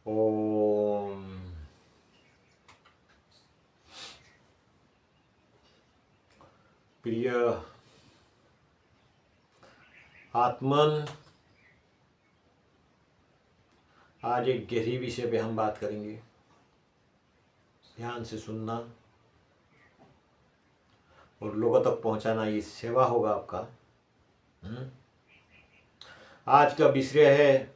ओम। प्रिय आत्मन, आज एक गहरी विषय पे हम बात करेंगे। ध्यान से सुनना और लोगों तक पहुंचाना, ये सेवा होगा आपका। आज का विषय है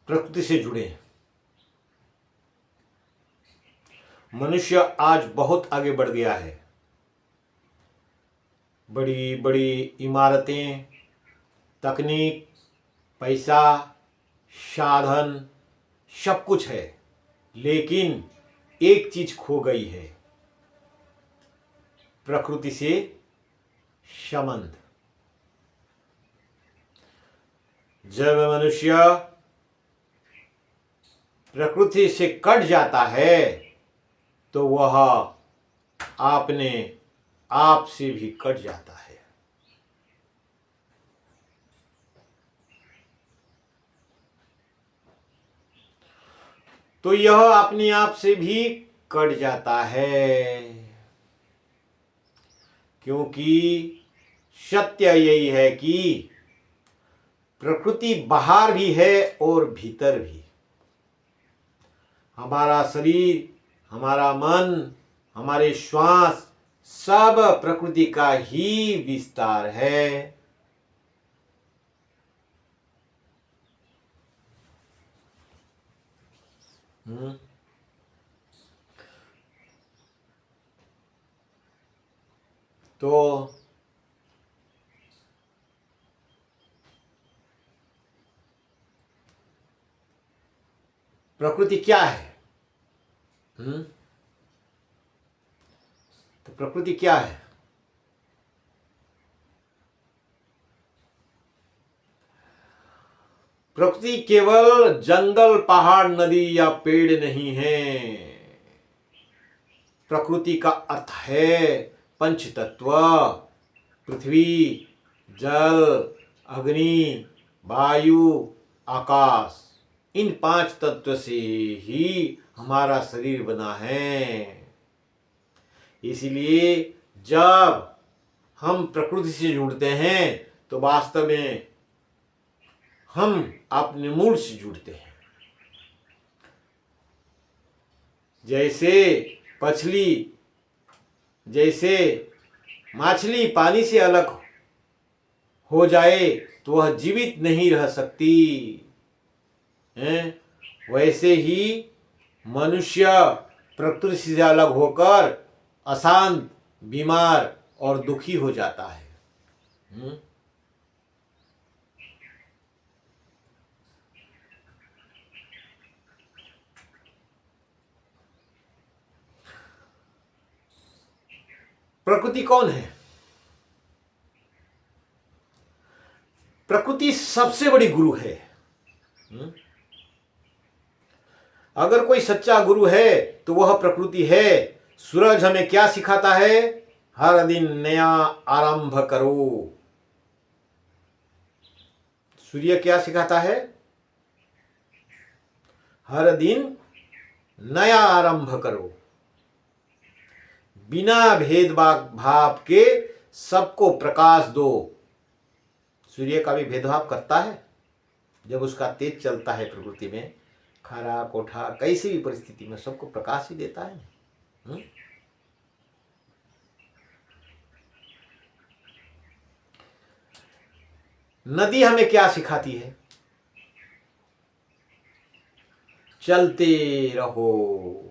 प्रकृति से जुड़े। मनुष्य आज बहुत आगे बढ़ गया है। बड़ी बड़ी इमारतें, तकनीक, पैसा, साधन, सब कुछ है, लेकिन एक चीज खो गई है, प्रकृति से संबंध। जब मनुष्य प्रकृति से कट जाता है तो वह अपने आप से भी कट जाता है। तो यह अपने आप से भी कट जाता है, क्योंकि सत्य यही है कि प्रकृति बाहर भी है और भीतर भी। हमारा शरीर, हमारा मन, हमारे श्वास सब प्रकृति का ही विस्तार है। तो प्रकृति क्या है? तो प्रकृति क्या है? प्रकृति केवल जंगल, पहाड़, नदी या पेड़ नहीं है। प्रकृति का अर्थ है पंच तत्व, पृथ्वी, जल, अग्नि, वायु, आकाश। इन 5 तत्व से ही हमारा शरीर बना है। इसलिए जब हम प्रकृति से जुड़ते हैं तो वास्तव में हम अपने मूल से जुड़ते हैं। जैसे मछली पानी से अलग हो जाए तो वह जीवित नहीं रह सकती है, वैसे ही मनुष्य प्रकृति से अलग होकर अशांत, बीमार और दुखी हो जाता है। प्रकृति कौन है? प्रकृति सबसे बड़ी गुरु है। अगर कोई सच्चा गुरु है तो वह प्रकृति है। सूरज हमें क्या सिखाता है? हर दिन नया आरंभ करो। सूर्य क्या सिखाता है? हर दिन नया आरंभ करो। बिना भेदभाव के सबको प्रकाश दो। सूर्य का भी भेदभाव करता है। जब उसका तेज चलता है प्रकृति में, खरा कोठा कैसी भी परिस्थिति में सबको प्रकाश ही देता है। नदी हमें क्या सिखाती है? चलते रहो।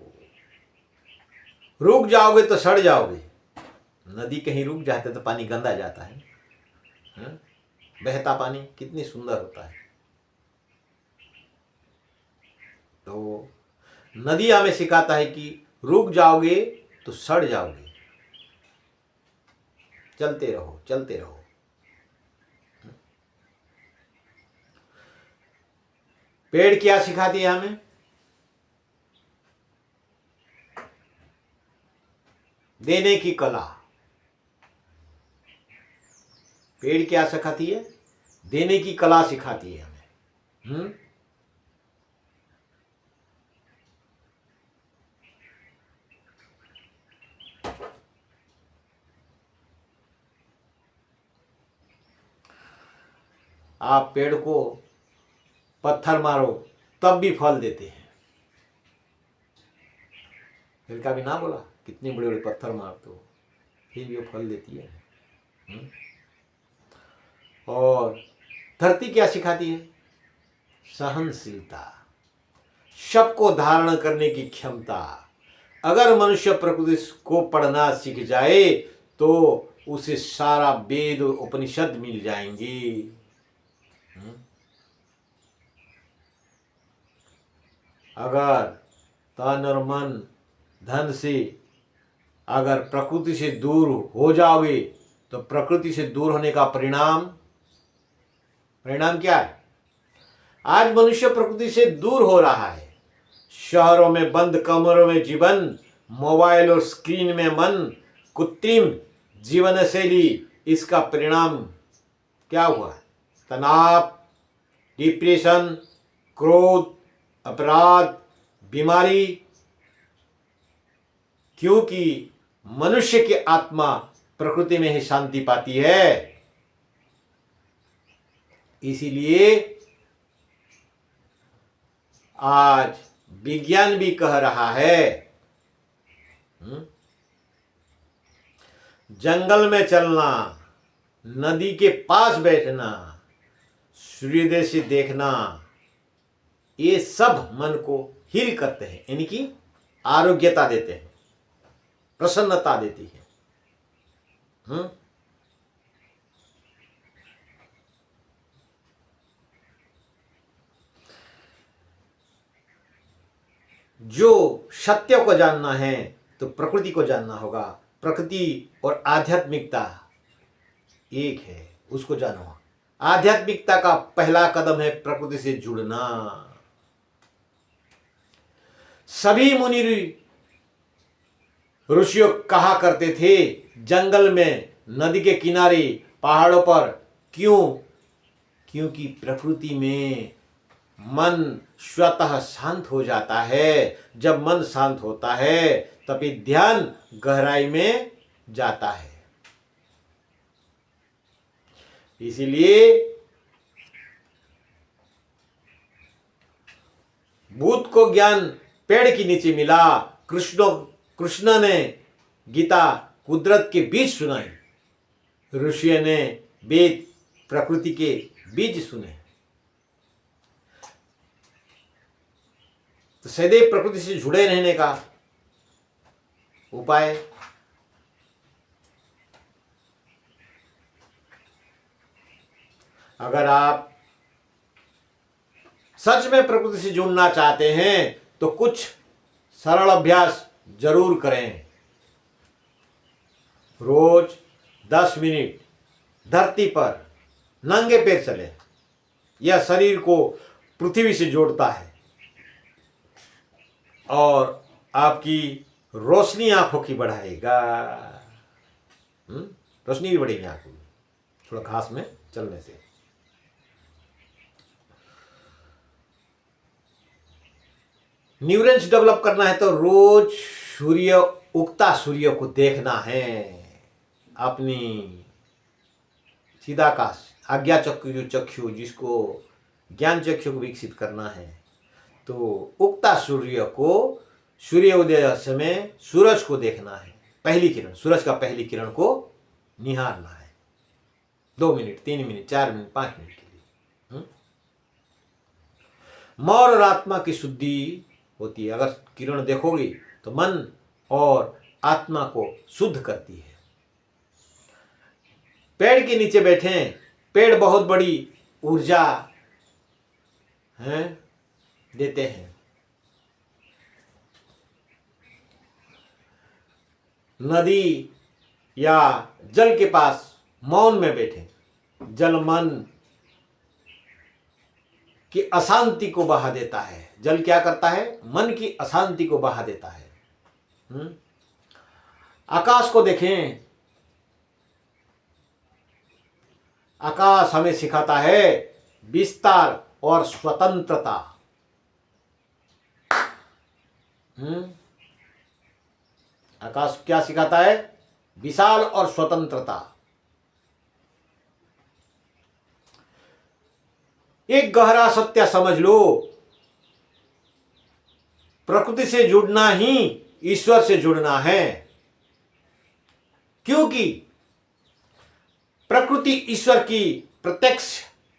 रुक जाओगे तो सड़ जाओगे। नदी कहीं रुक जाते तो पानी गंदा जाता है। बहता पानी कितनी सुंदर होता है। तो नदी हमें सिखाता है कि रुक जाओगे तो सड़ जाओगे। चलते रहो, चलते रहो। पेड़ क्या सिखाती है हमें? देने की कला। पेड़ क्या सिखाती है? देने की कला सिखाती है हमें। आप पेड़ को पत्थर मारो तब भी फल देते हैं। फिर का भी ना बोला, कितने बड़े बड़े पत्थर मारते हो फिर भी वो फल देती है। और धरती क्या सिखाती है? सहनशीलता, सबको धारण करने की क्षमता। अगर मनुष्य प्रकृति को पढ़ना सीख जाए तो उसे सारा वेद और उपनिषद मिल जाएंगे। अगर तन और मन धन से अगर प्रकृति से दूर हो जाओगे तो प्रकृति से दूर होने का परिणाम क्या है? आज मनुष्य प्रकृति से दूर हो रहा है। शहरों में बंद कमरों में जीवन, मोबाइल और स्क्रीन में मन, कृत्रिम जीवन शैली, इसका परिणाम क्या हुआ? तनाव, डिप्रेशन, क्रोध, अपराध, बीमारी। क्योंकि मनुष्य की आत्मा प्रकृति में ही शांति पाती है। इसीलिए आज विज्ञान भी कह रहा है जंगल में चलना, नदी के पास बैठना, सूर्योदय से देखना, ये सब मन को हील करते हैं, यानी कि आरोग्यता देते हैं, प्रसन्नता देती है। जो सत्य को जानना है तो प्रकृति को जानना होगा। प्रकृति और आध्यात्मिकता एक है, उसको जानो। आध्यात्मिकता का पहला कदम है प्रकृति से जुड़ना। सभी मुनि ऋषियों कहा करते थे जंगल में, नदी के किनारे, पहाड़ों पर। क्यों? क्योंकि प्रकृति में मन स्वतः शांत हो जाता है। जब मन शांत होता है तभी ध्यान गहराई में जाता है। इसीलिए भूत को ज्ञान पेड़ के नीचे मिला। कृष्ण ने गीता कुदरत के बीज सुनाई, ऋषि ने वेद प्रकृति के बीज सुने। तो सदैव प्रकृति से जुड़े रहने का उपाय अगर आप सच में प्रकृति से जुड़ना चाहते हैं तो कुछ सरल अभ्यास जरूर करें। रोज 10 मिनट धरती पर नंगे पैर चले। यह शरीर को पृथ्वी से जोड़ता है और आपकी रोशनी आंखों की बढ़ाएगा। रोशनी भी बढ़ेगी आंखों में थोड़ा घास में चलने से। न्यूरॉन्स डेवलप करना है तो रोज उगता सूर्य को देखना है। अपनी चिदाकाश आज्ञा चक्षु जिसको ज्ञान चक्षु को विकसित करना है तो उगता सूर्य को, सूर्योदय समय सूरज को देखना है। पहली किरण, सूरज का पहली किरण को निहारना है 2 मिनट, 3 मिनट, 4 मिनट, 5 मिनट के लिए। मन और आत्मा की शुद्धि होती है। अगर किरण देखोगी तो मन और आत्मा को शुद्ध करती है। पेड़ के नीचे बैठे, पेड़ बहुत बड़ी ऊर्जा देते हैं। नदी या जल के पास मौन में बैठे, जल मन की अशांति को बहा देता है। जल क्या करता है? मन की अशांति को बहा देता है। आकाश को देखें, आकाश हमें सिखाता है विस्तार और स्वतंत्रता। आकाश क्या सिखाता है? विशाल और स्वतंत्रता। एक गहरा सत्य समझ लो, प्रकृति से जुड़ना ही ईश्वर से जुड़ना है, क्योंकि प्रकृति ईश्वर की प्रत्यक्ष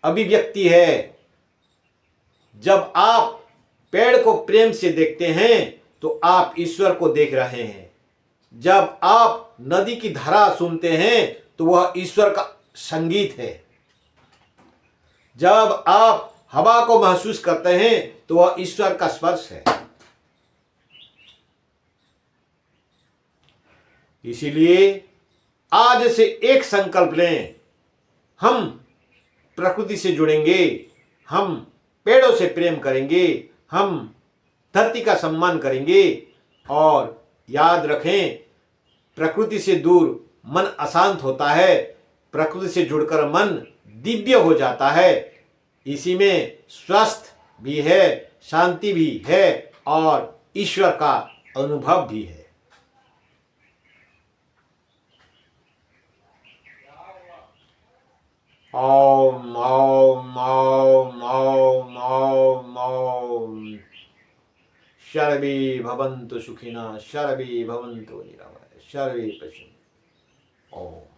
अभिव्यक्ति है। जब आप पेड़ को प्रेम से देखते हैं तो आप ईश्वर को देख रहे हैं। जब आप नदी की धारा सुनते हैं तो वह ईश्वर का संगीत है। जब आप हवा को महसूस करते हैं तो वह ईश्वर का स्पर्श है। इसीलिए आज से एक संकल्प लें, हम प्रकृति से जुड़ेंगे, हम पेड़ों से प्रेम करेंगे, हम धरती का सम्मान करेंगे। और याद रखें, प्रकृति से दूर मन अशांत होता है, प्रकृति से जुड़कर मन दिव्य हो जाता है। इसी में स्वस्थ भी है, शांति भी है और ईश्वर का अनुभव भी है। ओम ओम ओम ओम ओम ओम। सर्वे भवन्तु सुखिनः, सर्वे भवन्तु निरामयाः, सर्वे पश्यन्तु। ओम।